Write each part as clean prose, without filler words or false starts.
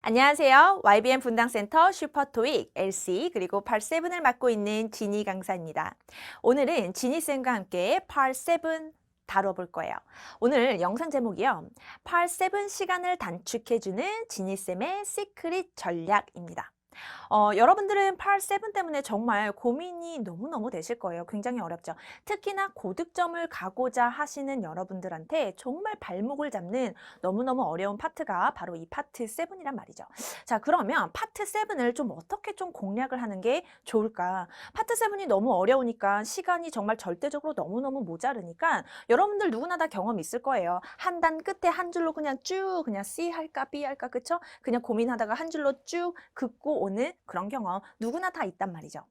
안녕하세요. YBM 분당센터 슈퍼토익 LC 그리고 파7을 맡고 있는 지니 강사입니다. 오늘은 지니쌤과 함께 파7 다뤄볼 거예요. 오늘 영상 제목이요. 파7 시간을 단축해주는 지니쌤의 시크릿 전략입니다. 여러분들은 파7 때문에 정말 고민이 너무너무 되실 거예요. 굉장히 어렵죠. 특히나 고득점을 가고자 하시는 여러분들한테 정말 발목을 잡는 너무너무 어려운 파트가 바로 이 파트 7이란 말이죠. 자, 그러면 파트 7을 좀 어떻게 좀 공략을 하는 게 좋을까? 파트 7이 너무 어려우니까 시간이 정말 절대적으로 너무너무 모자르니까 여러분들 누구나 다 경험 있을 거예요. 한 단 끝에 한 줄로 그냥 쭉 그냥 C 할까 B 할까 그쵸? 그냥 고민하다가 한 줄로 쭉 긋고 오는 그런 경험 누구나 다 있단 말이죠.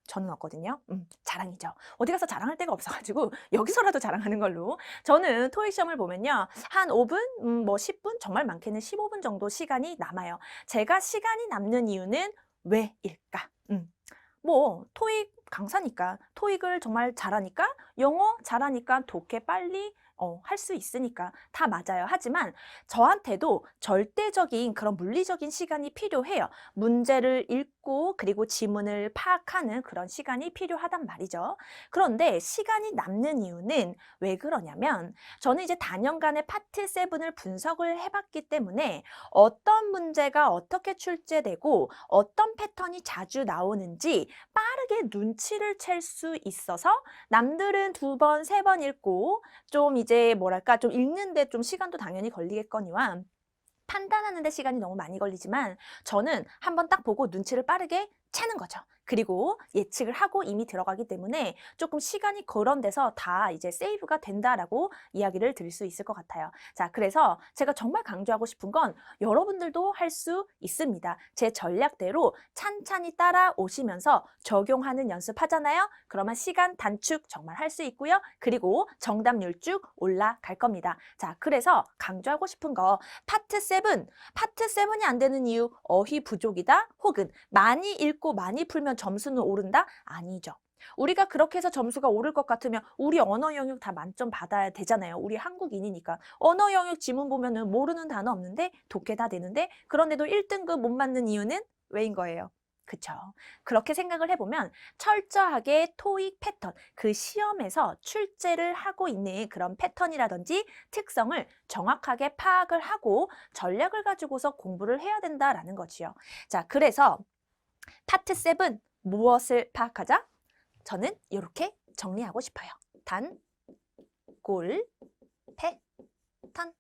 저는 없거든요. 자랑이죠. 어디 가서 자랑할 데가 없어가지고 여기서라도 자랑하는 걸로. 저는 토익 시험을 보면요. 한 5분, 뭐 10분, 정말 많게는 15분 정도 시간이 남아요. 제가 시간이 남는 이유는 왜일까? 뭐 토익 강사니까, 토익을 정말 잘하니까, 영어 잘하니까, 독해 빨리 할 수 있으니까 다 맞아요. 하지만 저한테도 절대적인 그런 물리적인 시간이 필요해요. 문제를 읽고 그리고 지문을 파악하는 그런 시간이 필요하단 말이죠. 그런데 시간이 남는 이유는 왜 그러냐면 저는 이제 단연간의 파트 7을 분석을 해봤기 때문에 어떤 문제가 어떻게 출제되고 어떤 패턴이 자주 나오는지 빠르게 눈치를 챌 수 있어서 남들은 2번, 3번 읽고 좀 이제 뭐랄까 좀 읽는데 좀 시간도 당연히 걸리겠거니와 판단하는 데 시간이 너무 많이 걸리지만 저는 한번 딱 보고 눈치를 빠르게 채는 거죠. 그리고 예측을 하고 이미 들어가기 때문에 조금 시간이 그런 데서 다 이제 세이브가 된다라고 이야기를 드릴 수 있을 것 같아요. 자, 그래서 제가 정말 강조하고 싶은 건 여러분들도 할 수 있습니다. 제 전략대로 찬찬히 따라오시면서 적용하는 연습하잖아요. 그러면 시간 단축 정말 할 수 있고요. 그리고 정답률 쭉 올라갈 겁니다. 자, 그래서 강조하고 싶은 거 파트 7, 파트 7이 안 되는 이유 어휘 부족이다 혹은 많이 읽고 많이 풀면 점수는 오른다? 아니죠. 우리가 그렇게 해서 점수가 오를 것 같으면 우리 언어 영역 다 만점 받아야 되잖아요. 우리 한국인이니까. 언어 영역 지문 보면은 모르는 단어 없는데 독해 다 되는데 그런데도 1등급 못 맞는 이유는 왜인 거예요? 그쵸. 그렇게 생각을 해보면 철저하게 토익 패턴, 그 시험에서 출제를 하고 있는 그런 패턴이라든지 특성을 정확하게 파악을 하고 전략을 가지고서 공부를 해야 된다라는 거지요. 자, 그래서 파트 7 무엇을 파악하자? 저는 이렇게 정리하고 싶어요. 단, 골, 패턴.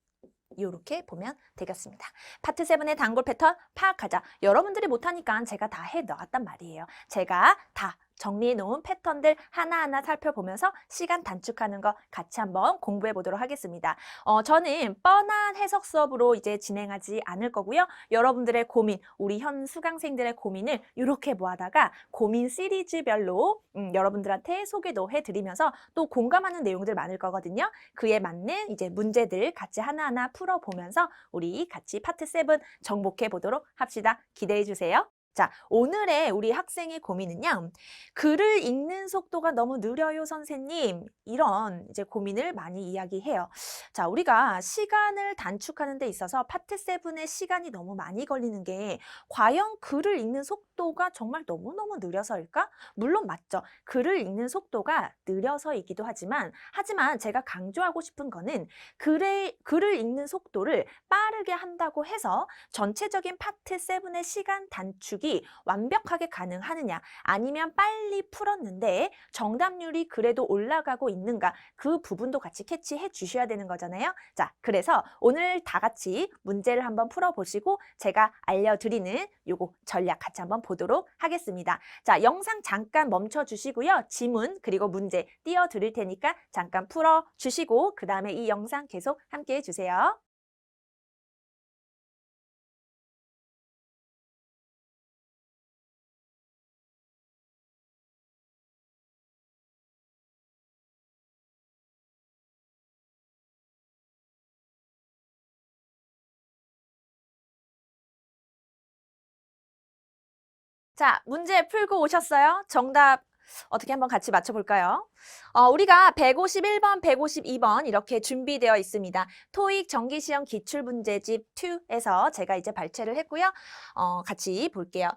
이렇게 보면 되겠습니다. 파트 7의 단골 패턴 파악하자. 여러분들이 못하니까 제가 다 해놓았단 말이에요. 제가 다 정리해 놓은 패턴들 하나하나 살펴보면서 시간 단축하는 거 같이 한번 공부해 보도록 하겠습니다. 저는 뻔한 해석 수업으로 이제 진행하지 않을 거고요. 여러분들의 고민, 우리 현 수강생들의 고민을 이렇게 모아다가 고민 시리즈별로 여러분들한테 소개도 해드리면서 또 공감하는 내용들 많을 거거든요. 그에 맞는 이제 문제들 같이 하나하나 풀어보면서 우리 같이 파트 7 정복해 보도록 합시다. 기대해 주세요. 자, 오늘의 우리 학생의 고민은요. 글을 읽는 속도가 너무 느려요, 선생님. 이런 이제 고민을 많이 이야기해요. 자, 우리가 시간을 단축하는 데 있어서 파트 7의 시간이 너무 많이 걸리는 게 과연 글을 읽는 속도가 정말 너무너무 느려서일까? 물론 맞죠. 글을 읽는 속도가 느려서이기도 하지만 제가 강조하고 싶은 거는 글을 읽는 속도를 빠르게 한다고 해서 전체적인 파트 7의 시간 단축이 완벽하게 가능하느냐 아니면 빨리 풀었는데 정답률이 그래도 올라가고 있는가 그 부분도 같이 캐치해 주셔야 되는 거잖아요. 자, 그래서 오늘 다 같이 문제를 한번 풀어보시고 제가 알려드리는 요거 전략 같이 한번 보도록 하겠습니다. 자, 영상 잠깐 멈춰 주시고요. 지문 그리고 문제 띄워드릴 테니까 잠깐 풀어주시고 그 다음에 이 영상 계속 함께 해주세요. 자, 문제 풀고 오셨어요? 정답 어떻게 한번 같이 맞춰볼까요? 우리가 151번, 152번 이렇게 준비되어 있습니다. 토익 정기시험 기출문제집 2에서 제가 이제 발췌를 했고요. 같이 볼게요.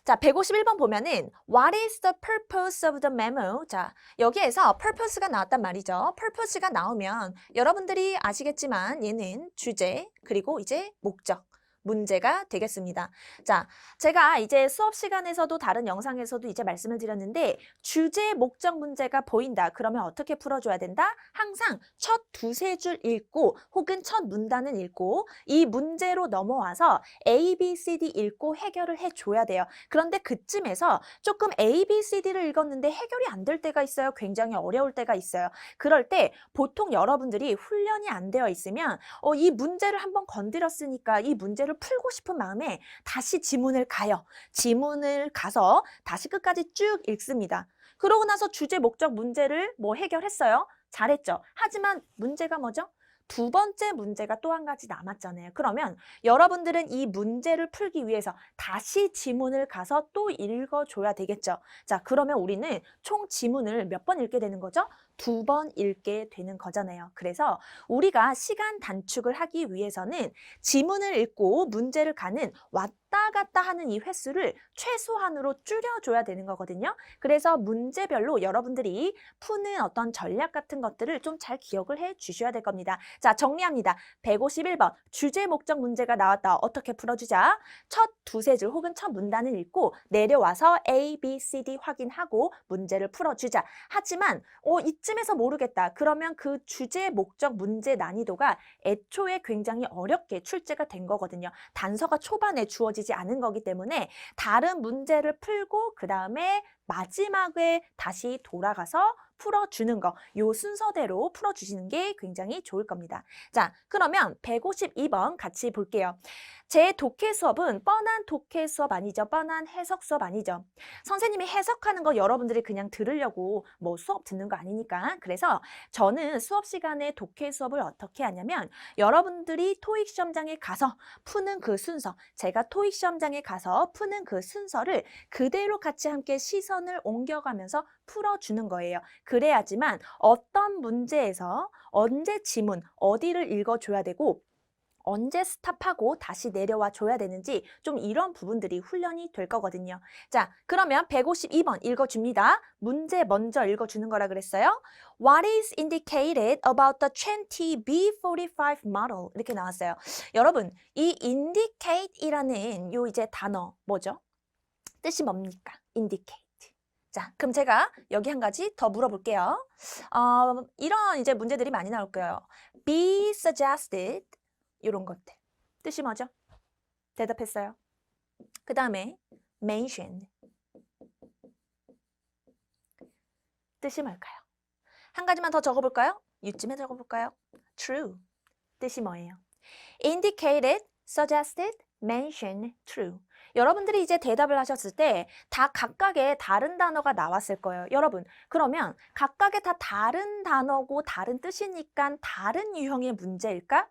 자, 151번 보면은 What is the purpose of the memo? 자, 여기에서 purpose가 나왔단 말이죠. purpose가 나오면 여러분들이 아시겠지만 얘는 주제 그리고 이제 목적. 문제가 되겠습니다. 자, 제가 이제 수업 시간에서도 다른 영상에서도 이제 말씀을 드렸는데 주제, 목적 문제가 보인다. 그러면 어떻게 풀어줘야 된다? 항상 첫 두세 줄 읽고 혹은 첫 문단을 읽고 이 문제로 넘어와서 A, B, C, D 읽고 해결을 해줘야 돼요. 그런데 그쯤에서 조금 A, B, C, D를 읽었는데 해결이 안 될 때가 있어요. 굉장히 어려울 때가 있어요. 그럴 때 보통 여러분들이 훈련이 안 되어 있으면 이 문제를 한번 건드렸으니까 이 문제를 풀고 싶은 마음에 다시 지문을 가요. 지문을 가서 다시 끝까지 쭉 읽습니다. 그러고 나서 주제, 목적, 문제를 뭐 해결했어요? 잘했죠. 하지만 문제가 뭐죠? 두 번째 문제가 또 한 가지 남았잖아요. 그러면 여러분들은 이 문제를 풀기 위해서 다시 지문을 가서 또 읽어줘야 되겠죠. 자, 그러면 우리는 총 지문을 몇 번 읽게 되는 거죠? 2번 읽게 되는 거잖아요. 그래서 우리가 시간 단축을 하기 위해서는 지문을 읽고 문제를 가는 왔다 갔다 하는 이 횟수를 최소한으로 줄여줘야 되는 거거든요. 그래서 문제별로 여러분들이 푸는 어떤 전략 같은 것들을 좀 잘 기억을 해 주셔야 될 겁니다. 자, 정리합니다. 151번 주제 목적 문제가 나왔다. 어떻게 풀어주자? 첫 두세 줄 혹은 첫 문단을 읽고 내려와서 A, B, C, D 확인하고 문제를 풀어주자. 하지만 이쯤에서 모르겠다. 그러면 그 주제 목적 문제 난이도가 애초에 굉장히 어렵게 출제가 된 거거든요. 단서가 초반에 주어지지 않은 거기 때문에 다른 문제를 풀고 그 다음에 마지막에 다시 돌아가서 풀어주는 거, 요 순서대로 풀어주시는 게 굉장히 좋을 겁니다. 자, 그러면 152번 같이 볼게요. 제 독해 수업은 뻔한 독해 수업 아니죠? 뻔한 해석 수업 아니죠? 선생님이 해석하는 거 여러분들이 그냥 들으려고 뭐 수업 듣는 거 아니니까. 그래서 저는 수업 시간에 독해 수업을 어떻게 하냐면 여러분들이 토익 시험장에 가서 푸는 그 순서, 제가 토익 시험장에 가서 푸는 그 순서를 그대로 같이 함께 시선을 옮겨가면서 풀어주는 거예요. 그래야지만 어떤 문제에서 언제 지문, 어디를 읽어줘야 되고 언제 스탑하고 다시 내려와 줘야 되는지 좀 이런 부분들이 훈련이 될 거거든요. 자, 그러면 152번 읽어줍니다. 문제 먼저 읽어주는 거라 그랬어요. What is indicated about the 20B45 model? 이렇게 나왔어요. 여러분, 이 indicate이라는 요 이제 단어 뭐죠? 뜻이 뭡니까? indicate. 자, 그럼 제가 여기 한 가지 더 물어볼게요. 이런 이제 문제들이 많이 나올 거예요. Be suggested. 이런 것들. 뜻이 뭐죠? 대답했어요. 그 다음에 mentioned. 뜻이 뭘까요? 한 가지만 더 적어볼까요? 이쯤에 적어볼까요? true. 뜻이 뭐예요? indicated, suggested, mentioned, true. 여러분들이 이제 대답을 하셨을 때 다 각각의 다른 단어가 나왔을 거예요. 여러분, 그러면 각각의 다 다른 단어고 다른 뜻이니까 다른 유형의 문제일까?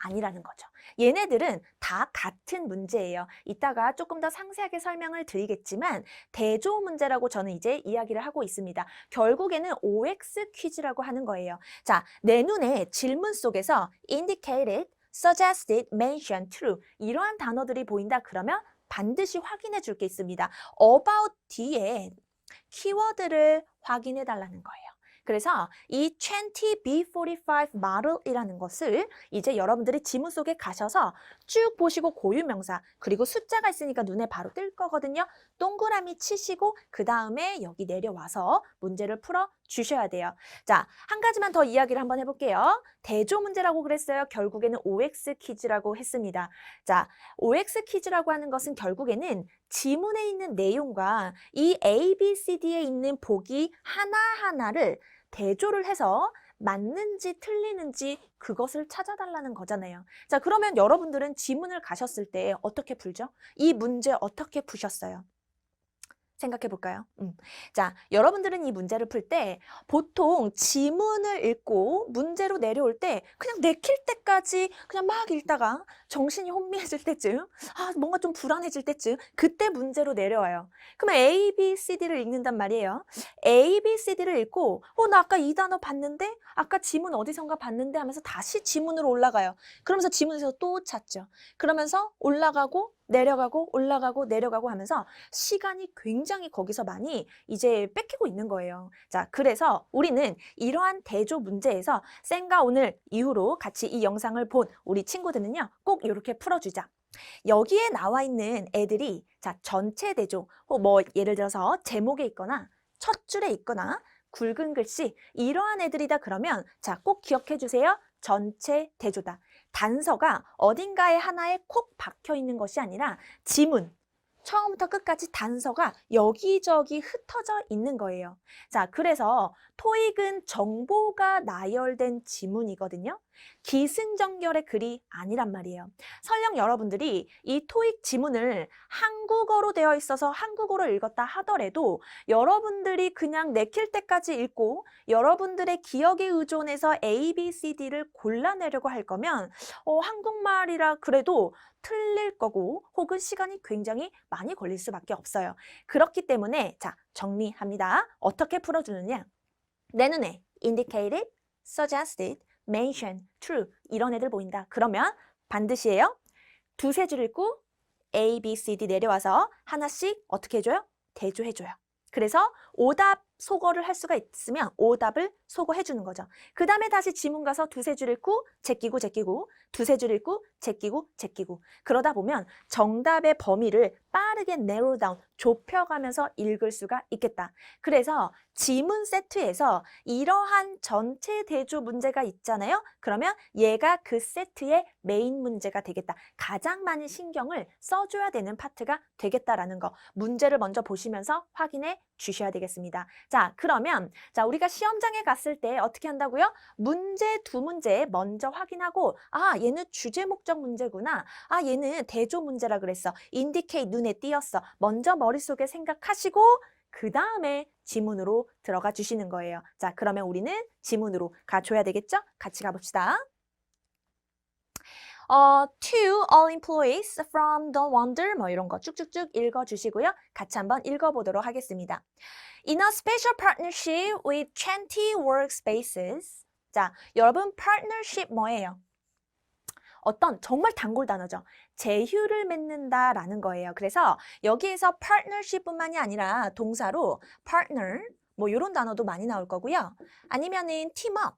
아니라는 거죠. 얘네들은 다 같은 문제예요. 이따가 조금 더 상세하게 설명을 드리겠지만 대조 문제라고 저는 이제 이야기를 하고 있습니다. 결국에는 OX 퀴즈라고 하는 거예요. 자, 내 눈에 질문 속에서 indicated, suggested, mentioned, true 이러한 단어들이 보인다 그러면 반드시 확인해 줄 게 있습니다. about 뒤에 키워드를 확인해 달라는 거예요. 그래서 이 20B45 model이라는 것을 이제 여러분들이 지문 속에 가셔서 쭉 보시고 고유명사 그리고 숫자가 있으니까 눈에 바로 뜰 거거든요. 동그라미 치시고 그 다음에 여기 내려와서 문제를 풀어 주셔야 돼요. 자, 한 가지만 더 이야기를 한번 해볼게요. 대조 문제라고 그랬어요. 결국에는 OX 퀴즈라고 했습니다. 자, OX 퀴즈라고 하는 것은 결국에는 지문에 있는 내용과 이 A, B, C, D에 있는 보기 하나하나를 대조를 해서 맞는지 틀리는지 그것을 찾아달라는 거잖아요. 자, 그러면 여러분들은 지문을 가셨을 때 어떻게 풀죠? 이 문제 어떻게 푸셨어요? 생각해 볼까요? 자, 여러분들은 이 문제를 풀 때 보통 지문을 읽고 문제로 내려올 때 그냥 내킬 때까지 그냥 막 읽다가 정신이 혼미해질 때쯤, 뭔가 좀 불안해질 때쯤 그때 문제로 내려와요. 그러면 A, B, C, D를 읽는단 말이에요. A, B, C, D를 읽고 나 아까 이 단어 봤는데? 아까 지문 어디선가 봤는데? 하면서 다시 지문으로 올라가요. 그러면서 지문에서 또 찾죠. 그러면서 올라가고 내려가고 올라가고 내려가고 하면서 시간이 굉장히 거기서 많이 이제 뺏기고 있는 거예요. 자, 그래서 우리는 이러한 대조 문제에서 쌤과 오늘 이후로 같이 이 영상을 본 우리 친구들은요, 꼭 이렇게 풀어주자. 여기에 나와 있는 애들이 자, 전체 대조, 뭐 예를 들어서 제목에 있거나 첫 줄에 있거나 굵은 글씨 이러한 애들이다 그러면 자, 꼭 기억해 주세요. 전체 대조다. 단서가 어딘가에 하나에 콕 박혀 있는 것이 아니라 지문, 처음부터 끝까지 단서가 여기저기 흩어져 있는 거예요. 자, 그래서 토익은 정보가 나열된 지문이거든요. 기승전결의 글이 아니란 말이에요. 설령 여러분들이 이 토익 지문을 한국어로 되어 있어서 한국어로 읽었다 하더라도 여러분들이 그냥 내킬 때까지 읽고 여러분들의 기억에 의존해서 A, B, C, D를 골라내려고 할 거면 한국말이라 그래도 틀릴 거고 혹은 시간이 굉장히 많이 걸릴 수밖에 없어요. 그렇기 때문에 자, 정리합니다. 어떻게 풀어주느냐? 내 눈에 indicated, suggested, mentioned, true 이런 애들 보인다. 그러면 반드시 해요. 두세 줄 읽고 A, B, C, D 내려와서 하나씩 어떻게 해줘요? 대조해줘요. 그래서 오답 소거를 할 수가 있으면 오답을 소거해 주는 거죠. 그 다음에 다시 지문 가서 두세 줄 읽고 제끼고 제끼고 두세 줄 읽고 제끼고 제끼고 그러다 보면 정답의 범위를 빠르게 narrow down 좁혀가면서 읽을 수가 있겠다. 그래서 지문 세트에서 이러한 전체 대조 문제가 있잖아요. 그러면 얘가 그 세트의 메인 문제가 되겠다. 가장 많이 신경을 써줘야 되는 파트가 되겠다라는 거. 문제를 먼저 보시면서 확인해 주셔야 되겠습니다. 자, 그러면 자, 우리가 시험장에 갔을 때 어떻게 한다고요? 문제 두 문제 먼저 확인하고 얘는 주제 목적 문제구나. 얘는 대조 문제라 그랬어. indicate 눈에 띄었어. 먼저 머릿속에 생각하시고 그 다음에 지문으로 들어가 주시는 거예요. 자, 그러면 우리는 지문으로 가줘야 되겠죠? 같이 가봅시다. To all employees from the Wonder 뭐 이런 거 쭉쭉쭉 읽어주시고요. 같이 한번 읽어보도록 하겠습니다. In a special partnership with 20 workspaces. 자, 여러분 partnership 뭐예요? 어떤 정말 단골 단어죠. 제휴를 맺는다라는 거예요. 그래서 여기에서 partnership뿐만이 아니라 동사로 partner 뭐 이런 단어도 많이 나올 거고요. 아니면은 team up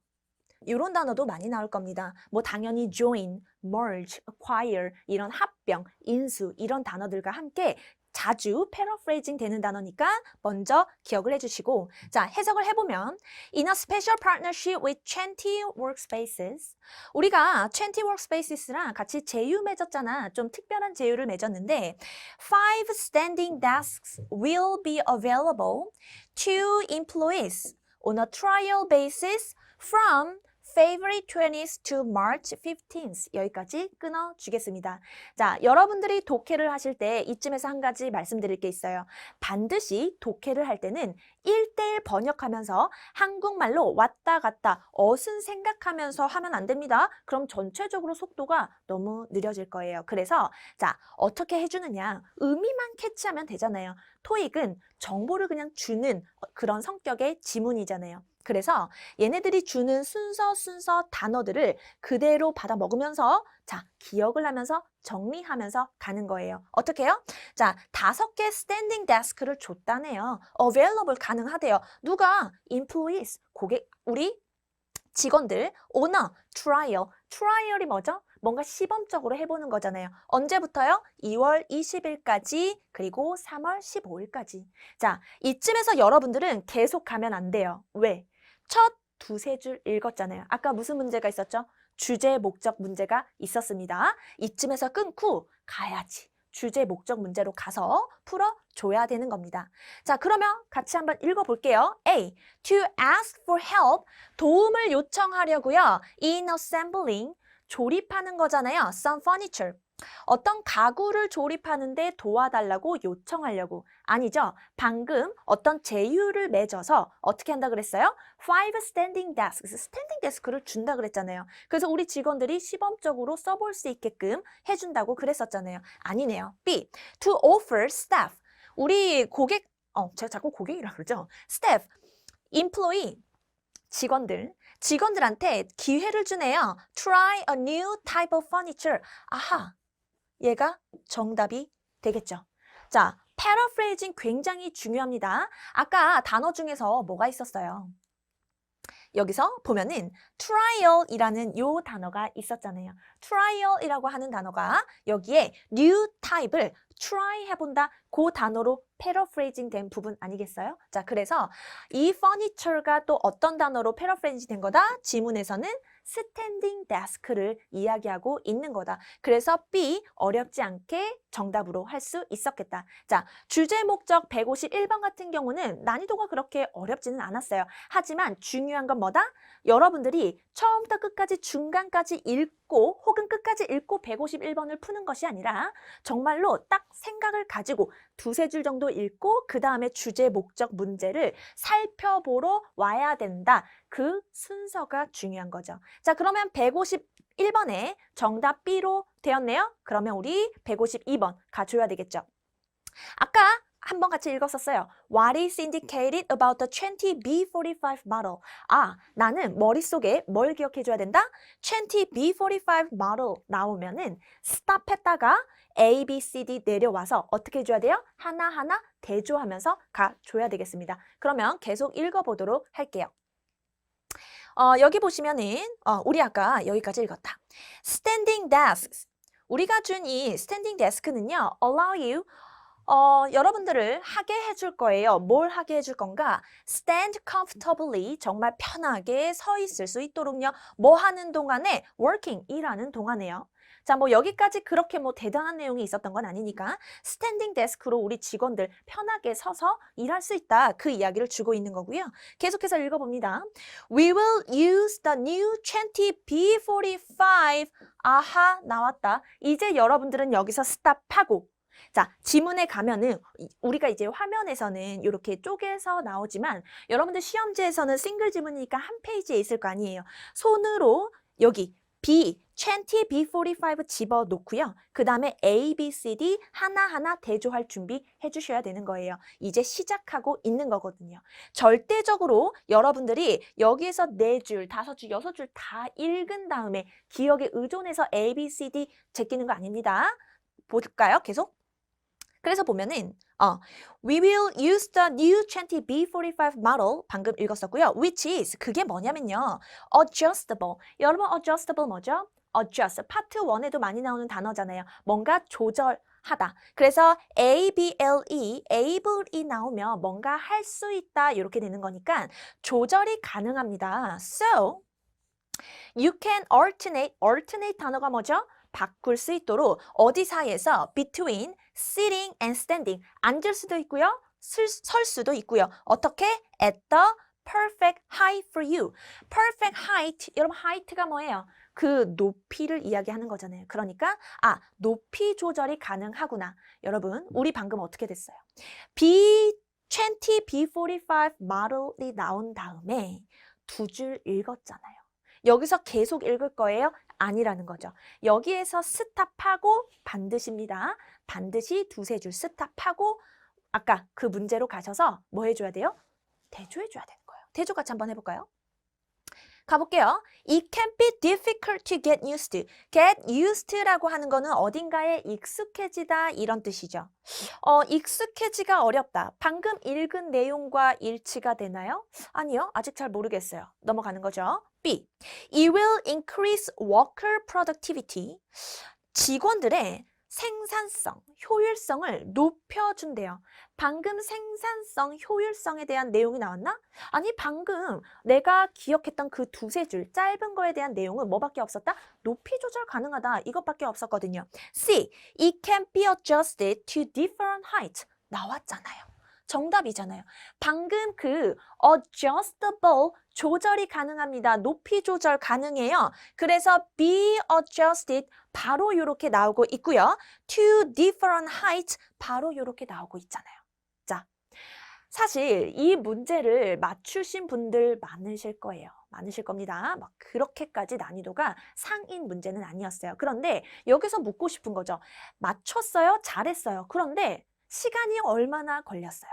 이런 단어도 많이 나올 겁니다. 뭐 당연히 join, merge, acquire 이런 합병, 인수 이런 단어들과 함께 자주 paraphrasing 되는 단어니까 먼저 기억을 해주시고 자, 해석을 해보면 In a special partnership with 20 workspaces 우리가 20 workspaces랑 같이 제휴 맺었잖아. 좀 특별한 제휴를 맺었는데 5 standing desks will be available to employees on a trial basis from February 20th to March 15th 여기까지 끊어주겠습니다. 자, 여러분들이 독해를 하실 때 이쯤에서 한 가지 말씀드릴 게 있어요. 반드시 독해를 할 때는 1:1 번역하면서 한국말로 왔다 갔다 어순 생각하면서 하면 안 됩니다. 그럼 전체적으로 속도가 너무 느려질 거예요. 그래서 자, 어떻게 해주느냐? 의미만 캐치하면 되잖아요. 토익은 정보를 그냥 주는 그런 성격의 지문이잖아요. 그래서 얘네들이 주는 순서 단어들을 그대로 받아 먹으면서 자, 기억을 하면서 정리하면서 가는 거예요. 어떻게 해요? 자, 5개 스탠딩 데스크를 줬다네요. available 가능하대요. 누가? employees, 고객, 우리 직원들, owner, trial. trial이 뭐죠? 뭔가 시범적으로 해보는 거잖아요. 언제부터요? 2월 20일까지 그리고 3월 15일까지. 자, 이쯤에서 여러분들은 계속 가면 안 돼요. 왜? 첫 두세 줄 읽었잖아요. 아까 무슨 문제가 있었죠? 주제, 목적 문제가 있었습니다. 이쯤에서 끊고 가야지. 주제, 목적 문제로 가서 풀어줘야 되는 겁니다. 자, 그러면 같이 한번 읽어볼게요. A. To ask for help. 도움을 요청하려고요. In assembling. 조립하는 거잖아요. Some furniture. 어떤 가구를 조립하는데 도와달라고 요청하려고. 아니죠. 방금 어떤 제휴를 맺어서 어떻게 한다 그랬어요? Five standing desks. 스탠딩 데스크를 준다 그랬잖아요. 그래서 우리 직원들이 시범적으로 써볼 수 있게끔 해준다고 그랬었잖아요. 아니네요. B. To offer staff. 우리 고객, 제가 자꾸 고객이라 그러죠. Staff, employee. 직원들한테 기회를 주네요. Try a new type of furniture. 아하, 얘가 정답이 되겠죠. 자, paraphrasing 굉장히 중요합니다. 아까 단어 중에서 뭐가 있었어요? 여기서 보면은 trial이라는 요 단어가 있었잖아요. trial이라고 하는 단어가 여기에 new type을 try 해본다 그 단어로 paraphrasing 된 부분 아니겠어요? 자, 그래서 이 furniture가 또 어떤 단어로 paraphrasing 된 거다? 지문에서는 standing desk를 이야기하고 있는 거다. 그래서 B 어렵지 않게 정답으로 할 수 있었겠다. 자, 주제 목적 151번 같은 경우는 난이도가 그렇게 어렵지는 않았어요. 하지만 중요한 건 뭐다? 여러분들이 처음부터 끝까지 중간까지 읽고 혹은 끝까지 읽고 151번을 푸는 것이 아니라 정말로 딱 생각을 가지고 두세 줄 정도 읽고 그 다음에 주제 목적 문제를 살펴보러 와야 된다. 그 순서가 중요한 거죠. 자, 그러면 151번에 정답 B로 되었네요. 그러면 우리 152번 가줘야 되겠죠. 아까 한번 같이 읽었었어요. What is indicated about the 20B45 model? 아, 나는 머릿속에 뭘 기억해줘야 된다? 20B45 model 나오면은 stop 했다가 A, B, C, D 내려와서 어떻게 해줘야 돼요? 하나하나 대조하면서 가줘야 되겠습니다. 그러면 계속 읽어보도록 할게요. 여기 보시면은 우리 아까 여기까지 읽었다. Standing desks. 우리가 준 이 standing desk는요. allow you 여러분들을 하게 해줄 거예요. 뭘 하게 해줄 건가? Stand comfortably, 정말 편하게 서 있을 수 있도록요. 뭐 하는 동안에? Working, 일하는 동안에요. 자, 뭐 여기까지 그렇게 뭐 대단한 내용이 있었던 건 아니니까 스탠딩 데스크로 우리 직원들 편하게 서서 일할 수 있다. 그 이야기를 주고 있는 거고요. 계속해서 읽어봅니다. We will use the new 20B45. 아하, 나왔다. 이제 여러분들은 여기서 스탑하고 자, 지문에 가면은 우리가 이제 화면에서는 이렇게 쪼개서 나오지만 여러분들 시험지에서는 싱글 지문이니까 한 페이지에 있을 거 아니에요. 손으로 여기 B, 20B45 집어넣고요. 그 다음에 A, B, C, D 하나하나 대조할 준비 해주셔야 되는 거예요. 이제 시작하고 있는 거거든요. 절대적으로 여러분들이 여기에서 4줄, 5줄, 6줄 다 읽은 다음에 기억에 의존해서 A, B, C, D 제끼는 거 아닙니다. 볼까요? 계속. 그래서 보면은 We will use the new 20B45 model 방금 읽었었고요. Which is 그게 뭐냐면요. Adjustable. 여러분 adjustable 뭐죠? Adjust. 파트 1에도 많이 나오는 단어잖아요. 뭔가 조절하다. 그래서 ABLE, able이 나오면 뭔가 할 수 있다 이렇게 되는 거니까 조절이 가능합니다. So you can alternate 단어가 뭐죠? 바꿀 수 있도록 어디 사이에서 between sitting and standing 앉을 수도 있고요. 설 수도 있고요. 어떻게? At the perfect height for you. perfect height. 여러분 height가 뭐예요? 그 높이를 이야기하는 거잖아요. 그러니까 높이 조절이 가능하구나. 여러분 우리 방금 어떻게 됐어요? B20, B45 model이 나온 다음에 2줄 읽었잖아요. 여기서 계속 읽을 거예요? 아니라는 거죠. 여기에서 스탑하고 반드시입니다. 반드시 2-3줄 스탑하고 아까 그 문제로 가셔서 뭐 해줘야 돼요? 대조해줘야 되는 거예요. 대조 같이 한번 해볼까요? 가볼게요. It can be difficult to get used to. Get used to라고 하는 거는 어딘가에 익숙해지다 이런 뜻이죠. 익숙해지가 어렵다. 방금 읽은 내용과 일치가 되나요? 아니요. 아직 잘 모르겠어요. 넘어가는 거죠. B. It will increase worker productivity. 직원들의 생산성, 효율성을 높여준대요. 방금 생산성, 효율성에 대한 내용이 나왔나? 아니 방금 내가 기억했던 그 2-3줄 짧은 거에 대한 내용은 뭐밖에 없었다? 높이 조절 가능하다 이것밖에 없었거든요. C. It can be adjusted to different heights. 나왔잖아요. 정답이잖아요. 방금 그 adjustable 조절이 가능합니다. 높이 조절 가능해요. 그래서 be adjusted 바로 이렇게 나오고 있고요. to different heights 바로 이렇게 나오고 있잖아요. 자, 사실 이 문제를 맞추신 분들 많으실 거예요. 많으실 겁니다. 막 그렇게까지 난이도가 상인 문제는 아니었어요. 그런데 여기서 묻고 싶은 거죠. 맞췄어요? 잘했어요. 그런데 시간이 얼마나 걸렸어요?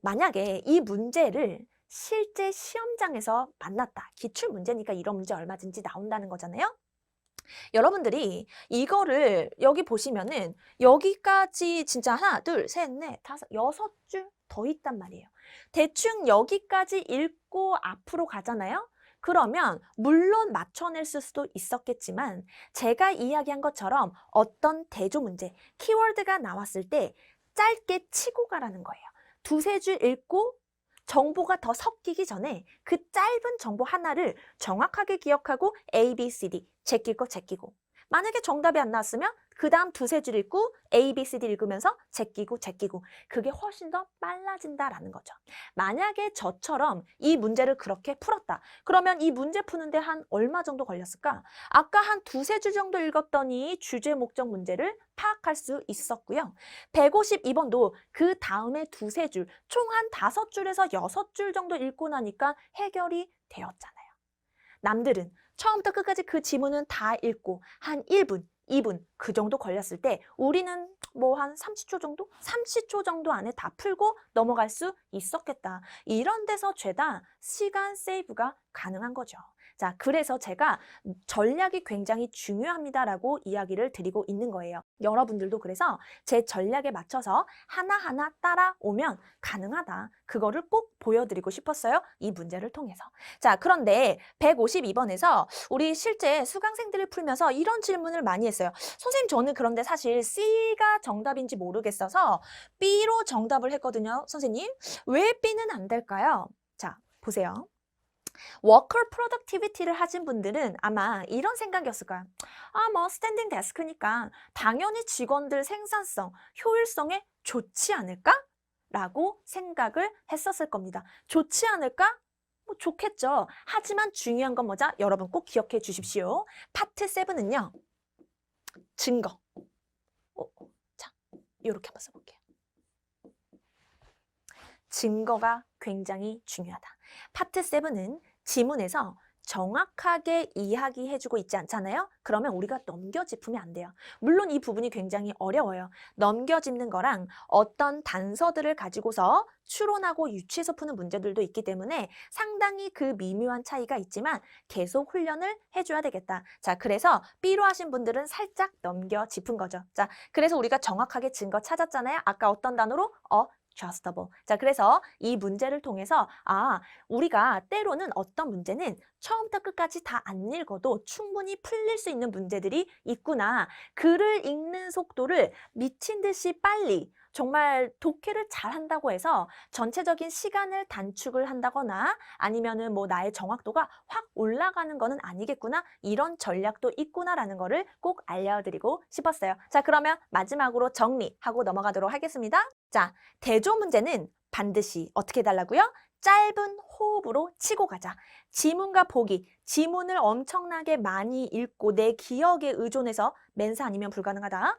만약에 이 문제를 실제 시험장에서 만났다. 기출 문제니까 이런 문제 얼마든지 나온다는 거잖아요. 여러분들이 이거를 여기 보시면은 여기까지 진짜 하나, 둘, 셋, 넷, 다섯, 6줄 더 있단 말이에요. 대충 여기까지 읽고 앞으로 가잖아요. 그러면 물론 맞춰낼 수도 있었겠지만 제가 이야기한 것처럼 어떤 대조 문제, 키워드가 나왔을 때 짧게 치고 가라는 거예요. 두세 줄 읽고 정보가 더 섞이기 전에 그 짧은 정보 하나를 정확하게 기억하고 A, B, C, D 제낄 거 제끼고 만약에 정답이 안 나왔으면 그 다음 두세 줄 읽고 A, B, C, D 읽으면서 제끼고 그게 훨씬 더 빨라진다라는 거죠. 만약에 저처럼 이 문제를 그렇게 풀었다. 그러면 이 문제 푸는데 한 얼마 정도 걸렸을까? 아까 한 두세 줄 정도 읽었더니 주제 목적 문제를 파악할 수 있었고요. 152번도 그 다음에 두세 줄, 총 한 5줄에서 6줄 정도 읽고 나니까 해결이 되었잖아요. 남들은 처음부터 끝까지 그 지문은 다 읽고 한 1분, 2분 그 정도 걸렸을 때 우리는 뭐 한 30초 정도? 30초 정도 안에 다 풀고 넘어갈 수 있었겠다. 이런 데서 죄다 시간 세이브가 가능한 거죠. 자, 그래서 제가 전략이 굉장히 중요합니다라고 이야기를 드리고 있는 거예요. 여러분들도 그래서 제 전략에 맞춰서 하나하나 따라오면 가능하다. 그거를 꼭 보여드리고 싶었어요. 이 문제를 통해서. 자, 그런데 152번에서 우리 실제 수강생들을 풀면서 이런 질문을 많이 했어요. 선생님, 저는 그런데 사실 C가 정답인지 모르겠어서 B로 정답을 했거든요. 선생님, 왜 B는 안 될까요? 자, 보세요. 워커 프로덕티비티를 하신 분들은 아마 이런 생각이었을 거야. 뭐 스탠딩 데스크니까 당연히 직원들 생산성, 효율성에 좋지 않을까? 라고 생각을 했었을 겁니다. 좋지 않을까? 뭐 좋겠죠. 하지만 중요한 건 뭐죠? 여러분 꼭 기억해 주십시오. 파트 7은요. 증거. 자, 이렇게 한번 써볼게요. 증거가 굉장히 중요하다. 파트 7은 지문에서 정확하게 이야기해주고 있지 않잖아요? 그러면 우리가 넘겨짚으면 안 돼요. 물론 이 부분이 굉장히 어려워요. 넘겨짚는 거랑 어떤 단서들을 가지고서 추론하고 유추해서 푸는 문제들도 있기 때문에 상당히 그 미묘한 차이가 있지만 계속 훈련을 해줘야 되겠다. 자, 그래서 B로 하신 분들은 살짝 넘겨짚은 거죠. 자, 그래서 우리가 정확하게 증거 찾았잖아요. 아까 어떤 단어로? adjustable. 자, 그래서 이 문제를 통해서 우리가 때로는 어떤 문제는 처음부터 끝까지 다 안 읽어도 충분히 풀릴 수 있는 문제들이 있구나. 글을 읽는 속도를 미친 듯이 빨리 정말 독해를 잘 한다고 해서 전체적인 시간을 단축을 한다거나 아니면은 뭐 나의 정확도가 확 올라가는 거는 아니겠구나. 이런 전략도 있구나라는 거를 꼭 알려드리고 싶었어요. 자, 그러면 마지막으로 정리하고 넘어가도록 하겠습니다. 자, 대조 문제는 반드시 어떻게 해달라고요? 짧은 호흡으로 치고 가자. 지문과 보기, 지문을 엄청나게 많이 읽고 내 기억에 의존해서 멘사 아니면 불가능하다.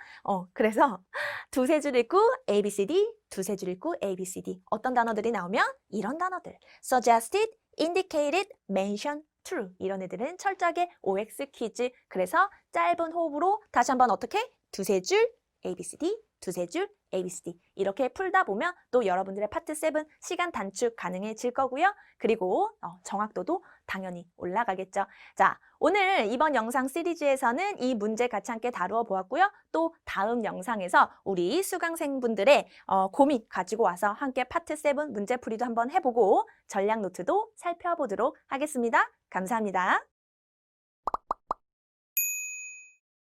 그래서 두세 줄 읽고 A, B, C, D, 두세 줄 읽고 A, B, C, D. 어떤 단어들이 나오면 이런 단어들. suggested, indicated, mentioned, true. 이런 애들은 철저하게 OX 퀴즈. 그래서 짧은 호흡으로 다시 한번 어떻게? 두세 줄 A, B, C, D, 두세 줄 A, B, C, D 이렇게 풀다 보면 또 여러분들의 파트 7 시간 단축 가능해질 거고요. 그리고 정확도도 당연히 올라가겠죠. 자, 오늘 이번 영상 시리즈에서는 이 문제 같이 함께 다루어 보았고요. 또 다음 영상에서 우리 수강생분들의 고민 가지고 와서 함께 파트 7 문제풀이도 한번 해보고 전략 노트도 살펴보도록 하겠습니다. 감사합니다.